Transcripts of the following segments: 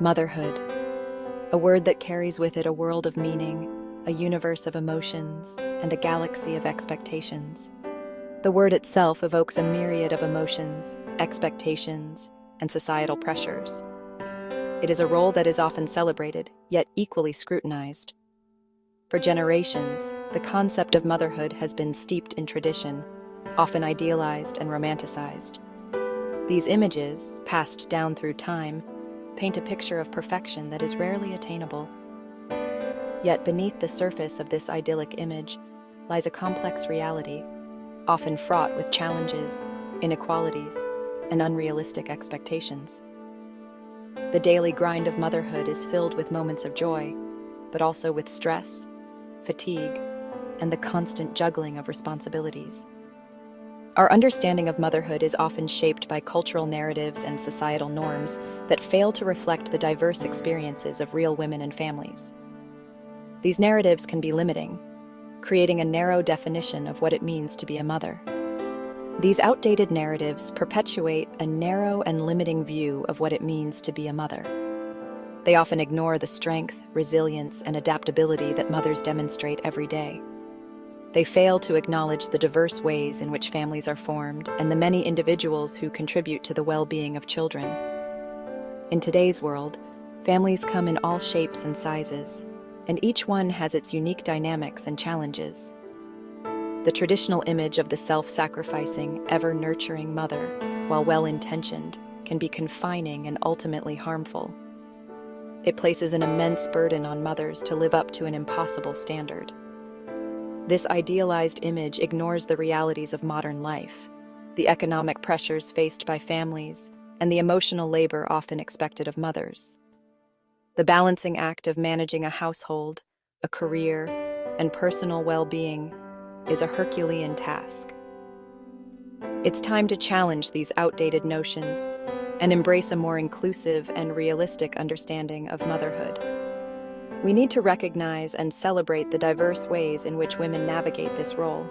Motherhood, a word that carries with it a world of meaning, a universe of emotions, and a galaxy of expectations. The word itself evokes a myriad of emotions, expectations, and societal pressures. It is a role that is often celebrated, yet equally scrutinized. For generations, the concept of motherhood has been steeped in tradition, often idealized and romanticized. These images, passed down through time, paint a picture of perfection that is rarely attainable. Yet beneath the surface of this idyllic image lies a complex reality, often fraught with challenges, inequalities, and unrealistic expectations. The daily grind of motherhood is filled with moments of joy, but also with stress, fatigue, and the constant juggling of responsibilities. Our understanding of motherhood is often shaped by cultural narratives and societal norms that fail to reflect the diverse experiences of real women and families. These narratives can be limiting, creating a narrow definition of what it means to be a mother. These outdated narratives perpetuate a narrow and limiting view of what it means to be a mother. They often ignore the strength, resilience, and adaptability that mothers demonstrate every day. They fail to acknowledge the diverse ways in which families are formed and the many individuals who contribute to the well-being of children. In today's world, families come in all shapes and sizes, and each one has its unique dynamics and challenges. The traditional image of the self-sacrificing, ever-nurturing mother, while well-intentioned, can be confining and ultimately harmful. It places an immense burden on mothers to live up to an impossible standard. This idealized image ignores the realities of modern life, the economic pressures faced by families, and the emotional labor often expected of mothers. The balancing act of managing a household, a career, and personal well-being is a Herculean task. It's time to challenge these outdated notions and embrace a more inclusive and realistic understanding of motherhood. We need to recognize and celebrate the diverse ways in which women navigate this role.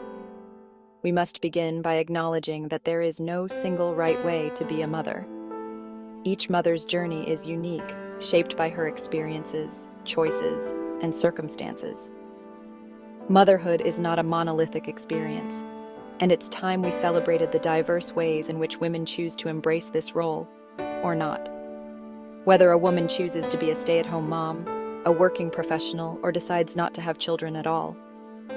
We must begin by acknowledging that there is no single right way to be a mother. Each mother's journey is unique, shaped by her experiences, choices, and circumstances. Motherhood is not a monolithic experience, and it's time we celebrated the diverse ways in which women choose to embrace this role, or not. Whether a woman chooses to be a stay-at-home mom, a working professional, or decides not to have children at all,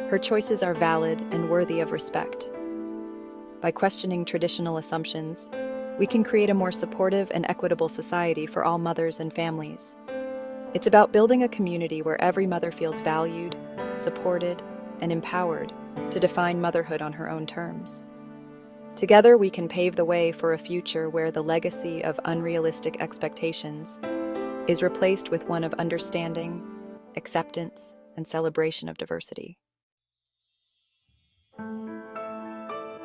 her choices are valid and worthy of respect. By questioning traditional assumptions, we can create a more supportive and equitable society for all mothers and families. It's about building a community where every mother feels valued, supported, and empowered to define motherhood on her own terms. Together, we can pave the way for a future where the legacy of unrealistic expectations is replaced with one of understanding, acceptance, and celebration of diversity.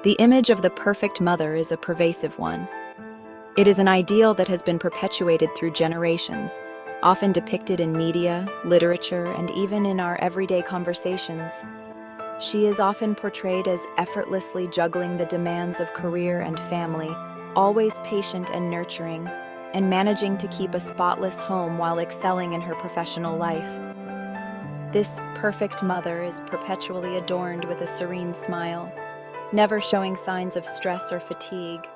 The image of the perfect mother is a pervasive one. It is an ideal that has been perpetuated through generations, often depicted in media, literature, and even in our everyday conversations. She is often portrayed as effortlessly juggling the demands of career and family, always patient and nurturing, and managing to keep a spotless home while excelling in her professional life. This perfect mother is perpetually adorned with a serene smile, never showing signs of stress or fatigue,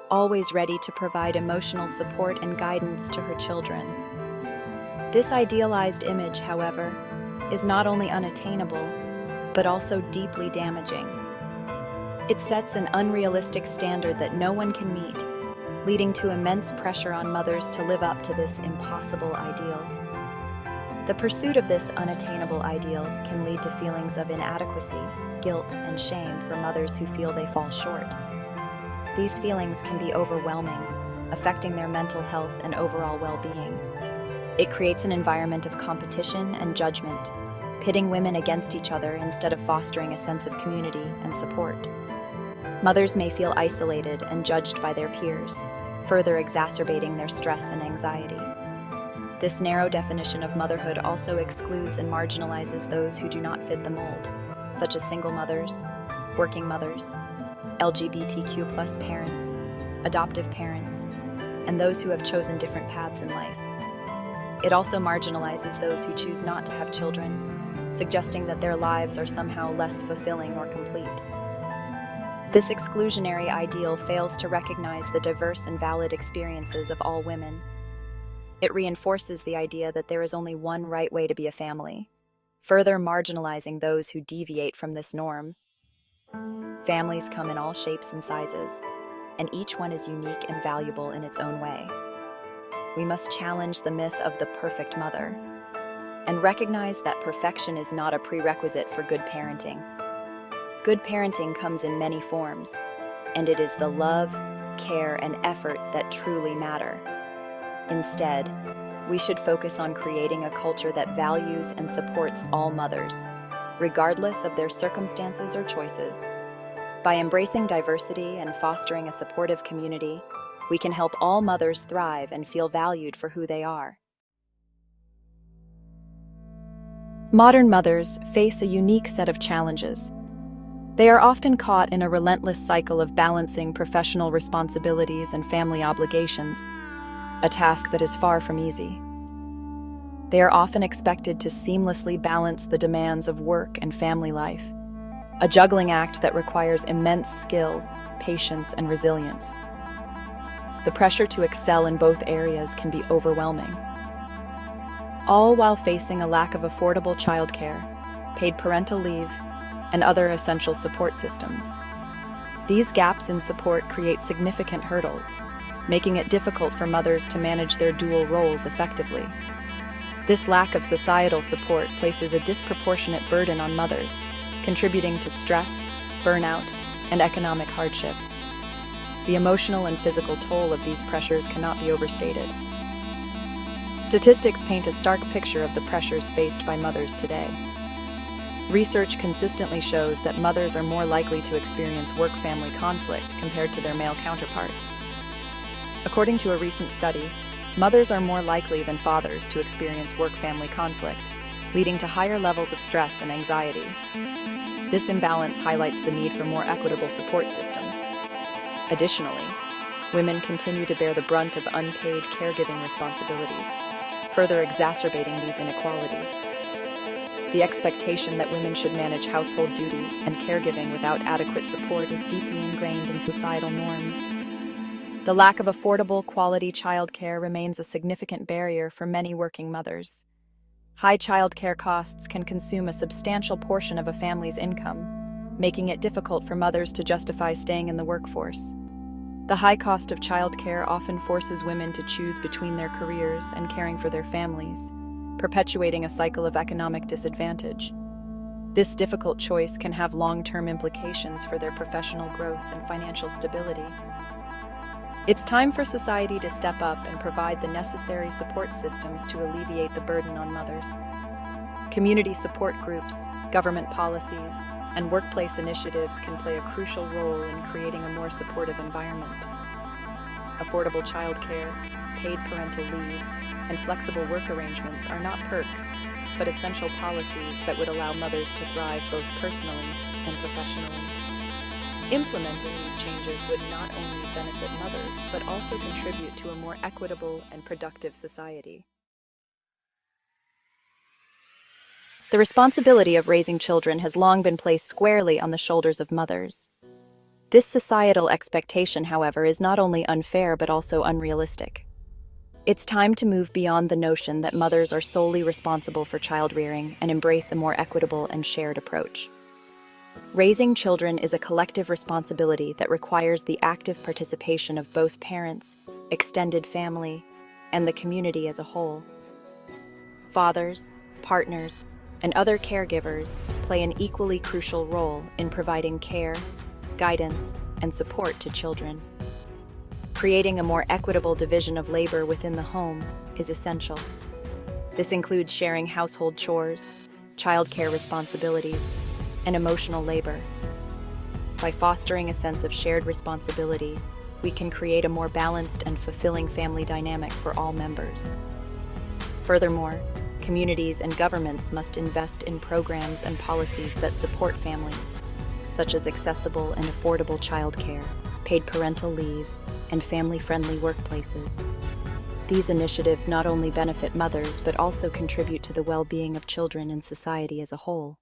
always ready to provide emotional support and guidance to her children. This idealized image, however, is not only unattainable, but also deeply damaging. It sets an unrealistic standard that no one can meet, leading to immense pressure on mothers to live up to this impossible ideal. The pursuit of this unattainable ideal can lead to feelings of inadequacy, guilt, and shame for mothers who feel they fall short. These feelings can be overwhelming, affecting their mental health and overall well-being. It creates an environment of competition and judgment, pitting women against each other instead of fostering a sense of community and support. Mothers may feel isolated and judged by their peers, further exacerbating their stress and anxiety. This narrow definition of motherhood also excludes and marginalizes those who do not fit the mold, such as single mothers, working mothers, LGBTQ+ parents, adoptive parents, and those who have chosen different paths in life. It also marginalizes those who choose not to have children, suggesting that their lives are somehow less fulfilling or complete. This exclusionary ideal fails to recognize the diverse and valid experiences of all women. It reinforces the idea that there is only one right way to be a family, further marginalizing those who deviate from this norm. Families come in all shapes and sizes, and each one is unique and valuable in its own way. We must challenge the myth of the perfect mother and recognize that perfection is not a prerequisite for good parenting. Good parenting comes in many forms, and it is the love, care, and effort that truly matter. Instead, we should focus on creating a culture that values and supports all mothers, regardless of their circumstances or choices. By embracing diversity and fostering a supportive community, we can help all mothers thrive and feel valued for who they are. Modern mothers face a unique set of challenges. They are often caught in a relentless cycle of balancing professional responsibilities and family obligations, a task that is far from easy. They are often expected to seamlessly balance the demands of work and family life, a juggling act that requires immense skill, patience, and resilience. The pressure to excel in both areas can be overwhelming, all while facing a lack of affordable childcare, paid parental leave, and other essential support systems. These gaps in support create significant hurdles, making it difficult for mothers to manage their dual roles effectively. This lack of societal support places a disproportionate burden on mothers, contributing to stress, burnout, and economic hardship. The emotional and physical toll of these pressures cannot be overstated. Statistics paint a stark picture of the pressures faced by mothers today. Research consistently shows that mothers are more likely to experience work-family conflict compared to their male counterparts. According to a recent study, mothers are more likely than fathers to experience work-family conflict, leading to higher levels of stress and anxiety. This imbalance highlights the need for more equitable support systems. Additionally, women continue to bear the brunt of unpaid caregiving responsibilities, further exacerbating these inequalities. The expectation that women should manage household duties and caregiving without adequate support is deeply ingrained in societal norms. The lack of affordable, quality childcare remains a significant barrier for many working mothers. High childcare costs can consume a substantial portion of a family's income, making it difficult for mothers to justify staying in the workforce. The high cost of childcare often forces women to choose between their careers and caring for their families, perpetuating a cycle of economic disadvantage. This difficult choice can have long-term implications for their professional growth and financial stability. It's time for society to step up and provide the necessary support systems to alleviate the burden on mothers. Community support groups, government policies, and workplace initiatives can play a crucial role in creating a more supportive environment. Affordable childcare, paid parental leave, and flexible work arrangements are not perks, but essential policies that would allow mothers to thrive both personally and professionally. Implementing these changes would not only benefit mothers, but also contribute to a more equitable and productive society. The responsibility of raising children has long been placed squarely on the shoulders of mothers. This societal expectation, however, is not only unfair but also unrealistic. It's time to move beyond the notion that mothers are solely responsible for child rearing and embrace a more equitable and shared approach. Raising children is a collective responsibility that requires the active participation of both parents, extended family, and the community as a whole. Fathers, partners, and other caregivers play an equally crucial role in providing care, guidance, and support to children. Creating a more equitable division of labor within the home is essential. This includes sharing household chores, childcare responsibilities, and emotional labor. By fostering a sense of shared responsibility, we can create a more balanced and fulfilling family dynamic for all members. Furthermore, communities and governments must invest in programs and policies that support families, such as accessible and affordable childcare, paid parental leave, and family-friendly workplaces. These initiatives not only benefit mothers but also contribute to the well-being of children and society as a whole.